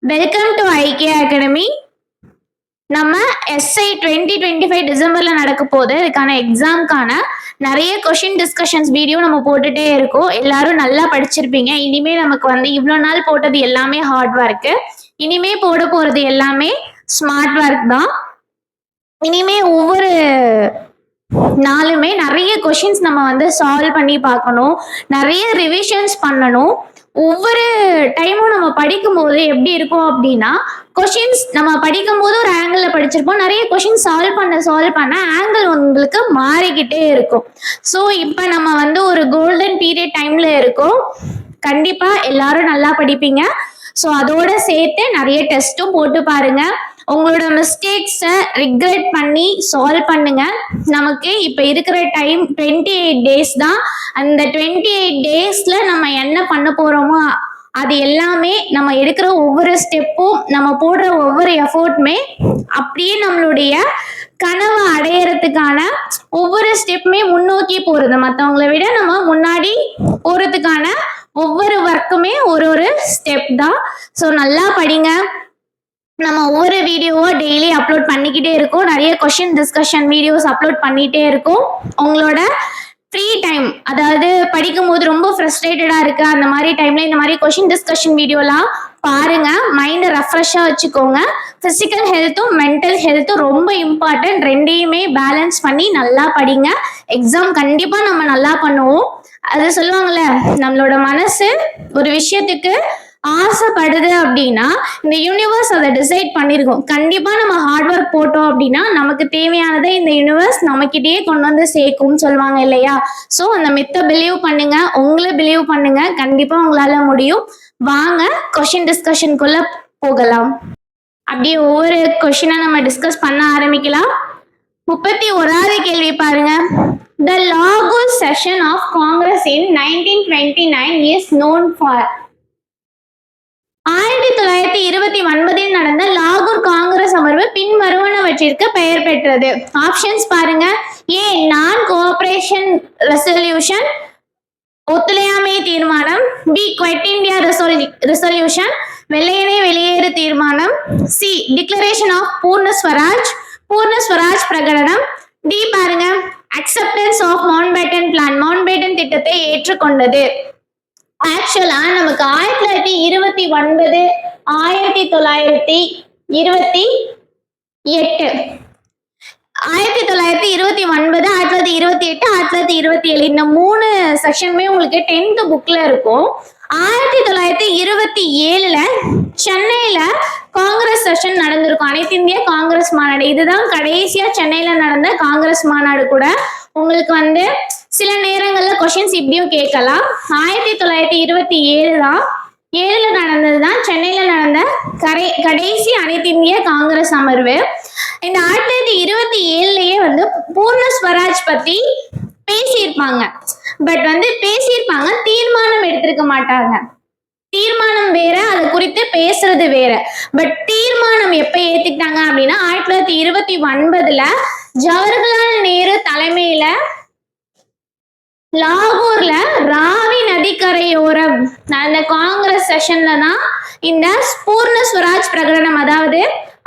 Welcome to IK academy. நம்ம SI 2025 டிசம்பர்ல நடக்க போகுது. இதுக்கான எக்ஸாம்க்கான நிறைய கொஷின் டிஸ்கஷன்ஸ் வீடியோ நம்ம போட்டுட்டே இருக்கோம். எல்லாரும் நல்லா படிச்சிருப்பீங்க. இனிமே நமக்கு இவ்வளோ நாள் போட்டது எல்லாமே ஹார்ட் ஒர்க்கு, இனிமே போட போறது எல்லாமே ஸ்மார்ட் ஒர்க் தான். இனிமே ஒவ்வொரு நாளுமே நிறைய கொஷின்ஸ் நம்ம சால்வ் பண்ணி பார்க்கணும், நிறைய ரிவிஷன்ஸ் பண்ணணும். ஒவ்வொரு டைமும் நம்ம படிக்கும்போது எப்படி இருக்கும் அப்படின்னா, கொஷின்ஸ் நம்ம படிக்கும்போது ஒரு ஆங்கிள் படிச்சிருப்போம், நிறைய கொஷின் சால்வ் பண்ண ஆங்கிள் உங்களுக்கு மாறிக்கிட்டே இருக்கும். ஸோ இப்போ நம்ம ஒரு கோல்டன் பீரியட் டைம்ல இருக்கோம். கண்டிப்பா எல்லாரும் நல்லா படிப்பீங்க. ஸோ அதோட சேர்த்து நிறைய டெஸ்ட்டும் போட்டு பாருங்க. உங்களோட மிஸ்டேக்ஸை ரிக்ரெட் பண்ணி சால்வ் பண்ணுங்க. நமக்கு இப்போ இருக்கிற டைம் 28 days தான். அந்த 28 daysல நம்ம என்ன பண்ண போறோமோ அது எல்லாமே, நம்ம எடுக்கிற ஒவ்வொரு ஸ்டெப்பும், நம்ம போடுற ஒவ்வொரு எஃபோர்ட்டுமே அப்படியே நம்மளுடைய கனவை அடையறதுக்கான ஒவ்வொரு ஸ்டெப்புமே முன்னோக்கி போறது. மற்றவங்களை விட நம்ம முன்னாடி போறதுக்கான ஒவ்வொரு ஒர்க்குமே ஒரு ஸ்டெப் தான். ஸோ நல்லா படிங்க. நம்ம ஒவ்வொரு வீடியோவோ டெய்லி அப்லோட் பண்ணிக்கிட்டே இருக்கோம். நிறைய கொஷின் டிஸ்கஷன் வீடியோஸ் அப்லோட் பண்ணிட்டே இருக்கோம். உங்களோட ஃப்ரீ டைம், அதாவது படிக்கும்போது ரொம்ப ஃப்ரஸ்ட்ரேட்டடாக இருக்கு, அந்த மாதிரி டைம்ல இந்த மாதிரி கொஷின் டிஸ்கஷன் வீடியோலாம் பாருங்க. மைண்டை ரெஃப்ரெஷ்ஷாக வச்சுக்கோங்க. ஃபிசிக்கல் ஹெல்த்தும் மென்டல் ஹெல்த்தும் ரொம்ப இம்பார்ட்டன்ட். ரெண்டையுமே பேலன்ஸ் பண்ணி நல்லா படிங்க. எக்ஸாம் கண்டிப்பாக நம்ம நல்லா பண்ணுவோம். அது சொல்லுவாங்கல்ல, நம்மளோட மனசு ஒரு விஷயத்துக்கு ஆசைப்படுது அப்படின்னா இந்த யூனிவர்ஸ் அதை டிசைட் பண்ணிருக்கோம். கண்டிப்பா நம்ம ஹார்ட் ஒர்க் போட்டோம் அப்படின்னா நமக்கு தேவையானதை இந்த யூனிவர்ஸ் நம்மகிட்டயே கொண்டு சேர்க்கும்னு சொல்லுவாங்க இல்லையா? ஸோ அந்த மித்தை பிலீவ் பண்ணுங்க, உங்களை பிலீவ் பண்ணுங்க, கண்டிப்பா உங்களால முடியும். வாங்க கொஷின் டிஸ்கஷனுக்குள்ள போகலாம். அப்படியே ஒவ்வொரு கொஷினை நம்ம டிஸ்கஸ் பண்ண ஆரம்பிக்கலாம். 31வது கேள்வி பாருங்க. The Lagos session of Congress in 1929 is known for. 1929 நடந்த லாகூர் காங்கிரஸ் அமர்வு பின்வருவனவற்றிற்கு பெயர் பெற்றது. ஆப்ஷன்ஸ் பாருங்க. ஏ, நான் கோஆபரேஷன் ரெசல்யூஷன், ஒத்துழையாமை தீர்மானம். பி, குவைட் இந்தியா ரெசல்யூஷன், வெள்ளையனே வெளியேறு தீர்மானம். சி, டிக்ளரேஷன் ஆஃப் பூர்ண ஸ்வராஜ் பிரகடனம். டி பாருங்க, acceptance of Mountbatten plan, Mountbatten திட்டத்தை ஏற்றுக்கொண்டது. ஆக்சுவலா நமக்கு 1929, 1928, 1929, 1928, 1927 இந்த 3 செக்ஷனுமே உங்களுக்கு 10th புக்ல இருக்கும். 1927ல சென்னையில காங்கிரஸ் செஷன் நடந்திருக்கும், அனைத்து இந்திய காங்கிரஸ் மாநாடு. இதுதான் கடைசியா சென்னையில நடந்த காங்கிரஸ் மாநாடு கூட. உங்களுக்கு சில நேரங்கள்ல கொஸ்டின்ஸ் இப்படியும் கேட்கலாம். 1927 தான், 7ல நடந்ததுதான் சென்னையில நடந்த கடைசி அனைத்து இந்திய காங்கிரஸ் அமர்வு. இந்த 1927லயே பூர்ண ஸ்வராஜ் பத்தி பேசியிருப்பாங்க. பட் பேசியிருப்பாங்க, தீர்மானம் எடுத்திருக்க மாட்டாங்க. தீர்மானம் வேற, அது குறித்து பேசுறது வேற. பட் தீர்மானம் எப்ப ஏத்துக்கிட்டாங்க அப்படின்னா 1929ல ஜவஹர்லால் நேரு தலைமையில லாகூர்ல ராவி நதிக்கரையோரம் அந்த காங்கிரஸ் செஷன்ல தான் இந்த பூர்ண ஸ்வராஜ் பிரகடனம், அதாவது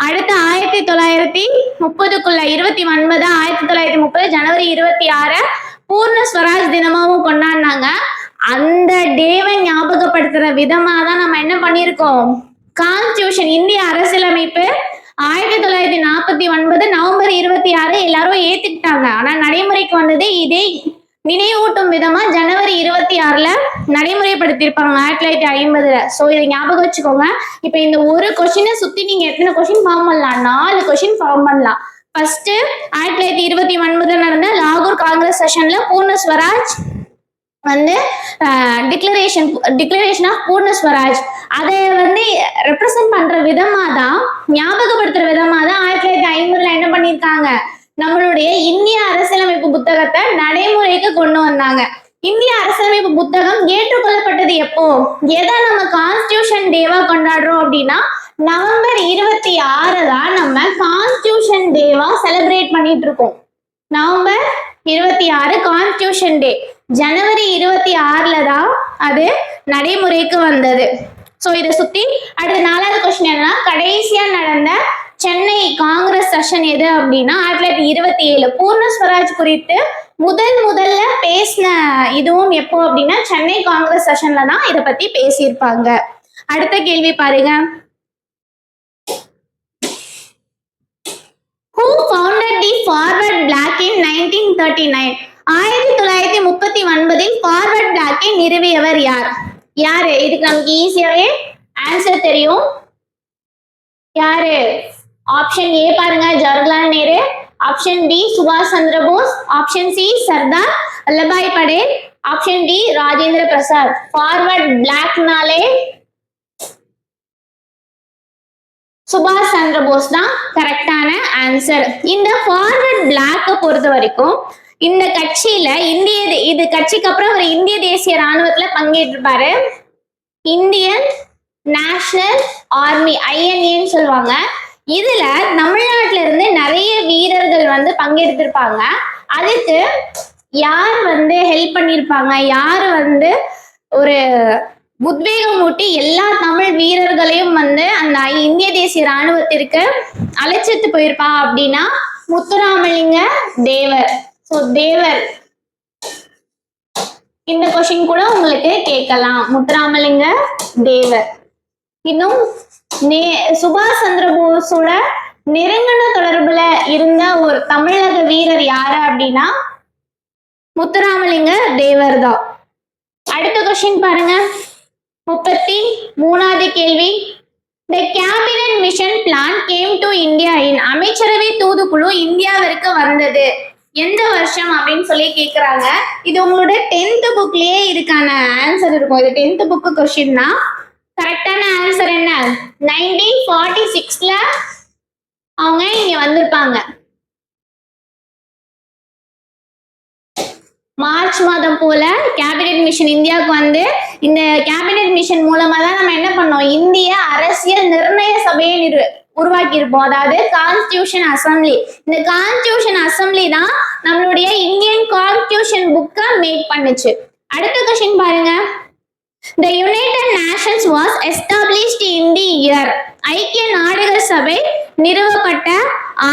அடுத்த 1930க்குள்ள 29, 1930 ஜனவரி 26 பூர்ண ஸ்வராஜ் தினமாவும் கொண்டாடினாங்க. அந்த டேவை ஞாபகப்படுத்துற விதமா தான் நம்ம என்ன பண்ணியிருக்கோம், கான்ஸ்டியூஷன், இந்திய அரசியலமைப்பு 1949 நவம்பர் 26 எல்லாரும் ஏத்துக்கிட்டாங்க. ஆனா நடைமுறைக்கு வந்தது இதே நினைவூட்டும் விதமா ஜனவரி 26ல நடைமுறைப்படுத்தியிருப்பாங்க 1950ல. ஸோ இதை ஞாபகம் வச்சுக்கோங்க. இப்போ இந்த ஒரு கொஸ்டினை சுத்தி நீங்க எத்தனை கொஸ்டின் ஃபார்ம் பண்ணலாம்? 4 கொஸ்டின் ஃபார்ம் பண்ணலாம். ஃபர்ஸ்ட் 1929 நடந்த லாகூர் காங்கிரஸ் செஷன்ல பூர்ண ஸ்வராஜ் டிக்ளரேஷன் ஆஃப் பூர்ண ஸ்வராஜ் அதை ரெப்ரசன்ட் பண்ற விதமா தான், ஞாபகப்படுத்துற விதமா தான் 1950ல என்ன பண்ணியிருக்காங்க, நம்மளுடைய இந்திய அரசியலமைப்பு புத்தகத்தை நடைமுறைக்கு கொண்டு வந்தாங்க. இந்திய அரசியலமைப்பு புத்தகம் ஏற்றுக்கொள்ளப்பட்டது எப்போ, எதை நம்ம கான்ஸ்டியூஷன் டேவா கொண்டாடுறோம் அப்படின்னா நவம்பர் 26 தான் நம்ம கான்ஸ்டியூஷன் டேவா செலிப்ரேட் பண்ணிட்டு இருக்கோம். நவம்பர் 26 கான்ஸ்டியூஷன் டே. ஜனவரி 26ல தான் அது நடைமுறைக்கு வந்தது. ஸோ இதை சுத்தி அடுத்த 4வது கொஸ்டின் காங்கிரஸ் செஷன் எது அப்படின்னா 1927. பூர்ண ஸ்வராஜ் குறித்து முதல்ல பேசின இதுவும் எப்போ அப்படின்னா சென்னை காங்கிரஸ் செஷன்ல தான் இதை பத்தி பேசியிருப்பாங்க. அடுத்த கேள்வி பாருங்க. Who founded the Forward Bloc in 1939? 1939 forward பிளாக்கை நிறுவியவர் யார்? யாரு? இதுக்கு நமக்கு ஈஸியாவே ஆன்சர் தெரியும். யாரு? ஆப்ஷன் ஏ பாருங்க, ஜவஹர்லால் நேரு. ஆப்ஷன் பி சுபாஷ் Chandra Bose. Option C Sardar Vallabhbhai Patel. Option D Rajendra Prasad. Forward பிளாக்னாலே சுபாஷ் சந்திர போஸ் தான் கரெக்டான ஆன்சர். இந்த ஃபார்வர்ட் பிளாக்கை பொறுத்த வரைக்கும் இந்த கட்சியில இது கட்சிக்கு அப்புறம் ஒரு இந்திய தேசிய ராணுவத்துல பங்கேற்றிருப்பாரு. இந்தியன் நேஷனல் ஆர்மி, INAன்னு சொல்லுவாங்க. இதுல தமிழ்நாட்டுல இருந்து நிறைய வீரர்கள் வந்து பங்கெடுத்திருப்பாங்க. அதுக்கு யார் வந்து ஹெல்ப் பண்ணிருப்பாங்க, யார் வந்து ஒரு உத்வேகம் ஊட்டி எல்லா தமிழ் வீரர்களையும் வந்து அந்த இந்திய தேசிய ராணுவத்திற்கு அழைச்சிட்டு போயிருப்பா அப்படின்னா முத்துராமலிங்க தேவர். ஸோ தேவர், இந்த கொஸ்டின் கூட உங்களுக்கு கேட்கலாம், முத்துராமலிங்க தேவர். இன்னும் சுபாஷ் சந்திர போஸோட நெருங்கின தொடர்புல இருந்த ஒரு தமிழக வீரர் யாரு அப்படின்னா முத்துராமலிங்க தேவர் தான். அடுத்த கொஸ்டின் பாருங்க, 33வது கேள்வி. The cabinet mission plan came to India in. அமைச்சரவை தூதுக்குழு இந்தியாவிற்கு வந்தது எந்த வருஷம் அப்படின்னு சொல்லி கேக்குறாங்க. இது உங்களோட 10th புக்லயே இதுக்கான ஆன்சர் இருக்கும். இது 10th புக் கொஸ்டின் தான். கரெக்டான ஆன்சர் என்ன? 1946ல அவங்க இங்க வந்திருப்பாங்க. மார்ச் மாதம் போல கேபினெட் மிஷன் இந்தியாவுக்கு வந்து இந்த கேபினெட் மிஷன் மூலமா தான் நம்ம என்ன பண்ணோம், இந்திய அரசியல் நிர்ணய சபையை உருவாக்கி இருப்போம். அதாவது கான்ஸ்டிடியூஷன் அசம்பிளி. இந்த கான்ஸ்டிடியூஷன் அசம்பிளி தான் நம்மளுடைய இந்தியன் கான்ஸ்டிடியூஷன் புக்கை மேக் பண்ணுச்சு. அடுத்த கொஸ்டின் பாருங்க. The United Nations was established in the year. ஐக்கிய நாடுகள் சபை நிறுவப்பட்ட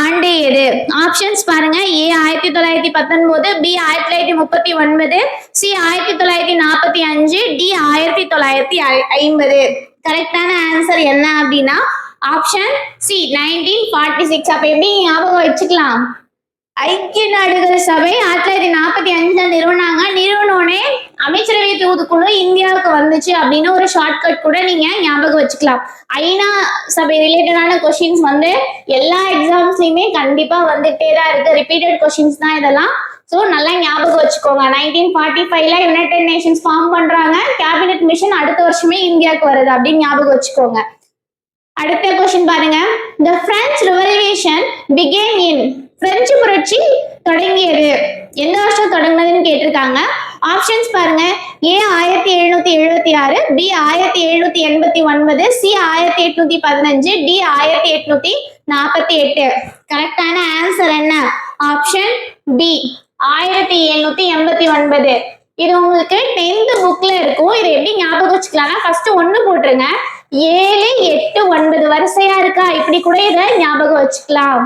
ஆண்டு எது? ஆப்ஷன்ஸ் பாருங்க. ஏ 1919, பி 1939, சி 1945, டி 1950. கரெக்டான ஆன்சர் என்ன அப்படின்னா ஆப்ஷன் சி 1946. அப்ப எப்படி ஞாபகம் வச்சுக்கலாம்? ஐக்கிய நாடுகள் சபை 1945 நிறுவனாங்க. நிறுவனோடனே அமைச்சரவை தூதுக்குழு இந்தியாவுக்கு வந்துச்சு அப்படின்னு ஒரு ஷார்ட்கட் கூட நீங்க ஞாபகம் வச்சுக்கலாம். ஐநா சபை ரிலேட்டடான கொஸ்டின்ஸ் வந்து எல்லா எக்ஸாம்ஸ்லயுமே கண்டிப்பா வந்துட்டே தான் இருக்கு. ரிப்பீட்டட் கொஸ்டின்ஸ் தான் இதெல்லாம். ஸோ நல்லா ஞாபகம் வச்சுக்கோங்க. 1945ல யுனைடெட் நேஷன்ஸ் ஃபார்ம் பண்றாங்க. கேபினெட் மிஷன் அடுத்த வருஷமே இந்தியாவுக்கு வருது அப்படின்னு ஞாபகம் வச்சுக்கோங்க. அடுத்த கொஸ்டின் பாருங்க. The French Revolution began in. பிரெஞ்சு புரட்சி தொடங்கியது எந்த வருஷம் தொடங்கினதுன்னு கேட்டிருக்காங்க. ஆப்ஷன்ஸ் பாருங்க. A 1776, B 1789, C 1815, D 1848. கரெக்டான ஆன்சர் என்ன? Option B 1789. இது உங்களுக்கு 10th புக்ல இருக்கும். இது எப்படி ஞாபகம் வச்சுக்கலாம்னா ஃபர்ஸ்ட் 1 போட்டுருங்க. 7, 8, 9 வரிசையா இருக்கா, இப்படி கூட இதை ஞாபகம் வச்சுக்கலாம்.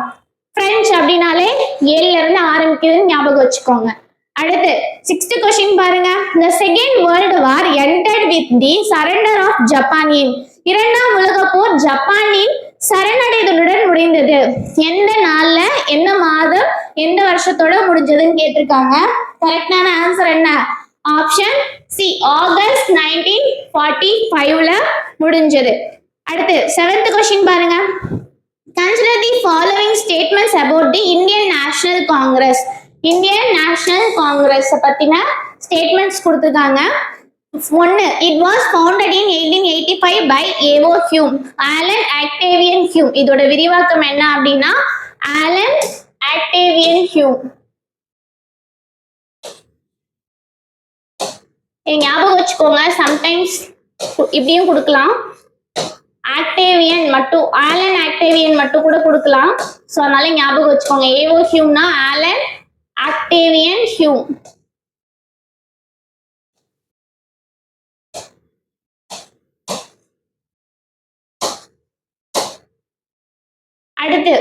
பிரெஞ்சு அப்படின்னாலே 7ல இருந்து ஆரம்பிக்குதுன்னு ஞாபகம் வச்சுக்கோங்க. அடுத்து 6th கொஸ்டின் பாருங்க. The Second World War ended with the surrender of Japan. இரண்டாம் உலக போர் ஜப்பானின் சரணடைதலுடன் முடிந்தது. எந்த நாள்ல, எந்த மாதம், எந்த வருஷத்தோட முடிஞ்சதுன்னு கேட்டிருக்காங்க. கரெக்டான ஆன்சர் என்ன? ஆப்ஷன் சி ஆகஸ்ட் 1945ல முடிஞ்சது. அடுத்து 7th கொஸ்டின் பாருங்க. Consider the following statements about the Indian National Congress. Indian National Congress பத்தின ஸ்டேட்மெண்ட்ஸ் கொடுத்திருக்காங்க. 1. It was founded in 1885 by A.O. Hume. Alan Octavian Hume. இதோட விரிவாக்கம் என்ன அப்படின்னா Alan Octavian Hume. ஞாபகம் வச்சுக்கோங்க. சம்டைம்ஸ் இப்படியும் கொடுக்கலாம். ஆக்டேவியன் மட்டும், ஆலன் ஆக்டேவியன் மட்டும் கூட கொடுக்கலாம். ஸோ அதனால ஞாபகம் வச்சுக்கோங்க. ஏஓ ஹியூம்னா ஆலன் ஆக்டேவியன் ஹியூம். அடுத்து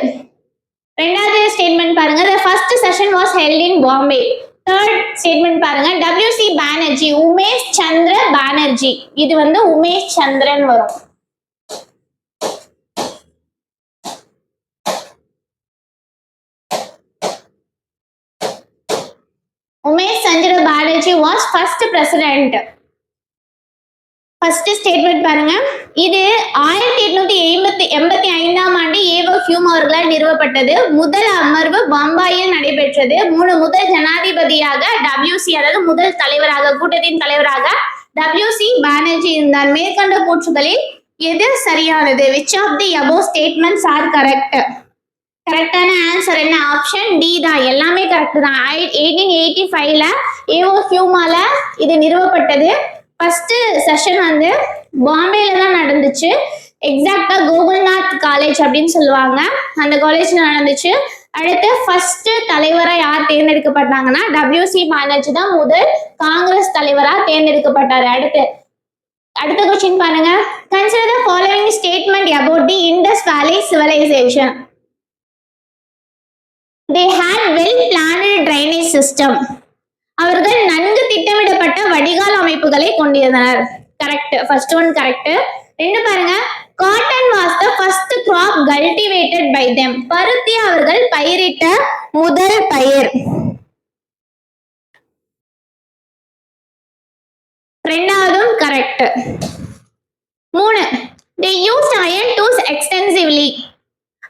ரெண்டாவது ஸ்டேட்மெண்ட் பாருங்க, the first session was held in Bombay. Third statement பாருங்க, WC பானர்ஜி, உமேஷ் சந்திர பானர்ஜி. இது வந்து உமேஷ் சந்திரன் வரும். Umesh Chandra Banerjee was first president. First statement பாருங்க, இது 1885ஆம் ஆண்டு ஏவோ ஹியூம் அவர்களால் நிறுவப்பட்டது. முதல் அமர்வு பம்பாயில் நடைபெற்றது. முதல் ஜனாதிபதியாக WC, அதாவது முதல் தலைவராக, கூட்டத்தின் தலைவராக WC பானர்ஜி இருந்தார். மேற்கண்ட கூற்றுகளில் எது சரியானது? which of the above statements are correct? கரெக்டான ஆன்சர் என்ன? ஆப்ஷன் டி தான். எல்லாமே கரெக்ட் தான். 1885ல ஏவோ ஹியூமால இது நிறுவப்பட்டது. ஃபர்ஸ்ட் செஷன் வந்து பாம்பேல தான் நடந்துச்சு. எக்ஸாக்டா கோகுல்நாத் காலேஜ் அப்படின்னு சொல்லுவாங்க, அந்த காலேஜ்ல நடந்துச்சு. அடுத்து ஃபர்ஸ்ட் தலைவரா யார் தேர்ந்தெடுக்கப்பட்டாங்கன்னா WC பானர்ஜி தான் முதல் காங்கிரஸ் தலைவரா தேர்ந்தெடுக்கப்பட்டாரு. அடுத்த கொஸ்டின் பாருங்க, consider the following statement about the Indus valley civilization. They had well planned drainage system. அவர்கள் நன்கு திட்டமிடப்பட்ட வடிகால் அமைப்புகளை கொண்டிருந்தனர். கரெக்ட். First one correct. ரெண்டு பாருங்க, cotton was the first crop cultivated by them. பருத்தி அவர்கள் பயிரிட்ட முதல் பயிர். ரெண்டாவதும் correct. 3, they used iron tools extensively.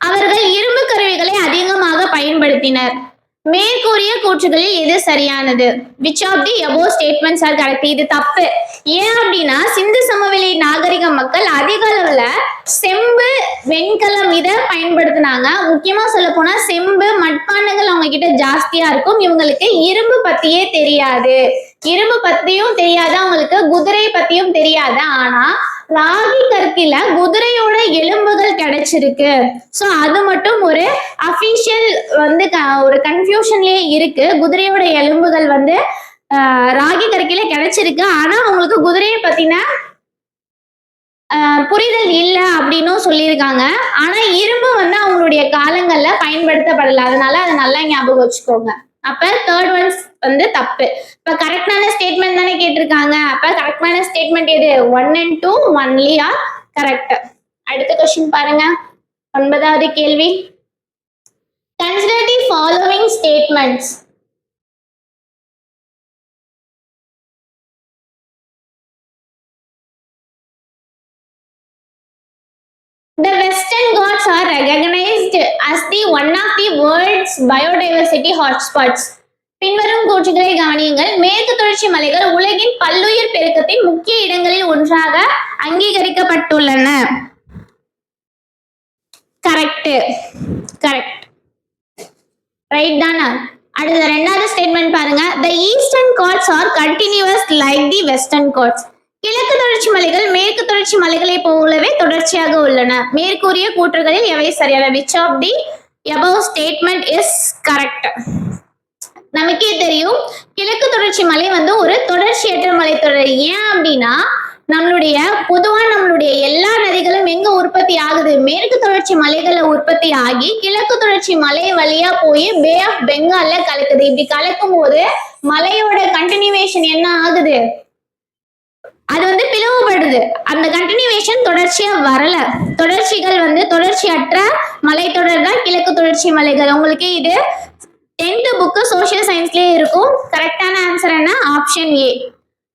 அவர்கள் இரும்பு கருவிகளை அதிகமாக பயன்படுத்தினர். மேற்கூறிய கூற்றுகளில் எது சரியானது? which of the above statements are correct? இது தப்பு. ஏன் அப்படின்னா சிந்து சமவெளி நாகரிக மக்கள் அதிக அளவுல செம்பு, வெண்கலம் இதை பயன்படுத்தினாங்க. முக்கியமா சொல்ல போனா செம்பு, மட்பாண்டங்கள் அவங்க கிட்ட ஜாஸ்தியா இருக்கும். இவங்களுக்கு இரும்பு பத்தியே தெரியாது. இரும்பு பத்தியும் தெரியாது, அவங்களுக்கு குதிரை பத்தியும் தெரியாது. ஆனா ராகி கற்கில குதிரையோட எலும்புகள் கிடைச்சிருக்கு. சோ அது மட்டும் ஒரு அபிஷியல் வந்து ஒரு கன்ஃபியூஷன்லயே இருக்கு. குதிரையோட எலும்புகள் வந்து ராகி கற்கில கிடைச்சிருக்கு. ஆனா அவங்களுக்கு குதிரையை பத்தின புரிதல் இல்லை அப்படின்னும் சொல்லியிருக்காங்க. ஆனா இரும்பு வந்து அவங்களுடைய காலங்கள்ல பயன்படுத்தப்படல. அதனால அதை நல்லா ஞாபகம் வச்சுக்கோங்க. அப்ப தேர்ட் ஒன்ஸ் வந்து தப்பு. இப்ப கரெக்டான ஸ்டேட்மெண்ட் தானே கேட்டிருக்காங்க. அப்ப கரெக்டான ஸ்டேட்மெண்ட் எது? 1 and 2 ஒன்லி ஆர் கரெக்ட். அடுத்த கொஸ்டின் பாருங்க, 9வது கேள்வி. Consider the following statements. The Western Ghats are recognized as the one of the world's biodiversity hotspots. பின்வரும் கூற்றுகளை கவனியுங்கள். மேற்கு தொடர்ச்சி மலைகள் உலகின் பல்லுயிர் பெருக்கத்தின் முக்கிய இடங்களில் ஒன்றாக அங்கீகரிக்கப்பட்டுள்ளன. கரெக்ட். ரைட் தானா? அடுத்த ரெண்டாவது ஸ்டேட்மெண்ட் பாருங்க. The Eastern Ghats are continuous like the Western Ghats. கிழக்கு தொடர்ச்சி மலைகள் மேற்கு தொடர்ச்சி மலைகளை போலவே தொடர்ச்சியாக உள்ளன. மேற்கூறிய கூற்றுகளில் எவை சரியான? which of the above statement is correct? நமக்கே தெரியும் கிழக்கு தொடர்ச்சி மலை வந்து ஒரு தொடர்ச்சியற்ற மலைத்தொடர். ஏன் அப்படின்னா நம்மளுடைய எல்லா நதிகளும் எங்க உற்பத்தி ஆகுது? மேற்கு தொடர்ச்சி மலைகளை உற்பத்தி ஆகி கிழக்கு தொடர்ச்சி மலை வழியா போய் பே ஆஃப் பெங்கால்ல கலக்குது. இப்படி கலக்கும் போது மலையோட கண்டினியூவேஷன் என்ன ஆகுது? அது வந்து பிளவுபடுது. அந்த கண்டினியூவேஷன் தொடர்ச்சியா வரல. தொடர்ச்சிகள் வந்து தொடர்ச்சியற்ற மலைத்தொடர் தான் கிழக்கு தொடர்ச்சி மலைகள். உங்களுக்கு இது 10th புக் சோசியல் சயின்ஸ்லயே இருக்கும். கரெக்டான ஆன்சர் என்ன? Option A.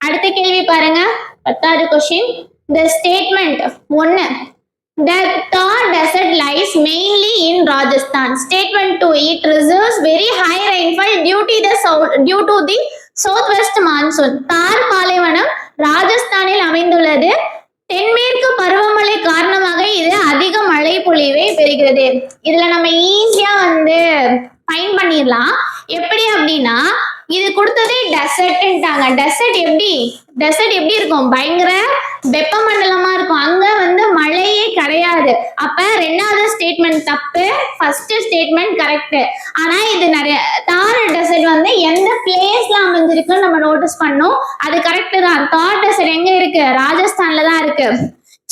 அடுத்த கேள்வி பாருங்க, 10வது question. The statement 1, the Thar desert lies mainly in Rajasthan. Statement 2, it reserves very high rainfall due to the southwest monsoon. தார் பாலைவனம் ராஜஸ்தானில் அமைந்துள்ளது. தென்மேற்கு பருவமழை காரணமாக இது அதிக மழை பொழிவை பெறுகிறது. இதுல நம்ம ஈஸியா வந்து ஃபைன் பண்ணிடலாம். எப்படி அப்படின்னா இது கொடுத்ததே டெசர்ட்ன்ட்டாங்க. டெசர்ட் எப்படி இருக்கும்? பயங்கர வெப்பமண்டலமா இருக்கும். அங்க வந்து மழையே கிடையாது. அப்ப ரெண்டாவது ஸ்டேட்மெண்ட் தப்பு, ஃபர்ஸ்ட் ஸ்டேட்மெண்ட் கரெக்ட். ஆனா இது நிறைய தார் டெசர்ட் வந்து எந்த பிளேஸ்ல அமைஞ்சிருக்குன்னு நம்ம நோட்டீஸ் பண்ணோம். அது கரெக்ட் தான். தார் டெசர்ட் எங்க இருக்கு? ராஜஸ்தான்ல தான் இருக்கு.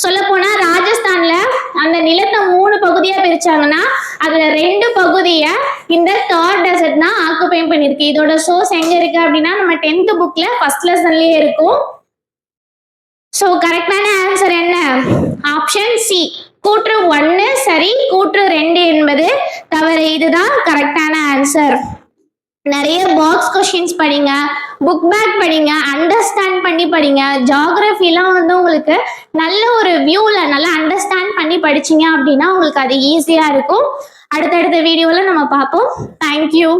சொல்ல போனா ராஜஸ்தான்ல அந்த நிலத்தை 3 3 பகுதியா பிரிச்சாங்கன்னா அதுல 2 பகுதியை இந்த தார் டெசர்ட் தான் ஆக்குபை பண்ணிருக்கு. இதோட சோர்ஸ் எங்க இருக்கு அப்படின்னா நம்ம 10th புக்ல ஃபர்ஸ்ட் லெசன்லயே இருக்கும். சோ கரெக்டான ஆன்சர் என்ன? ஆப்ஷன் சி, கூற்று 1 சரி, கூற்று 2 என்பது தவறு. இதுதான் கரெக்டான ஆன்சர். நிறைய பாக்ஸ் கொஸ்டின்ஸ் படிங்க, புக் பேக் படிங்க, அண்டர்ஸ்டாண்ட் பண்ணி படிங்க. ஜியாகிரபிலாம் உங்களுக்கு நல்ல ஒரு வியூல நல்லா அண்டர்ஸ்டாண்ட் பண்ணி படிச்சீங்க அப்படின்னா உங்களுக்கு அது ஈஸியா இருக்கும். அடுத்தடுத்த வீடியோல நம்ம பார்ப்போம். தேங்க்யூ.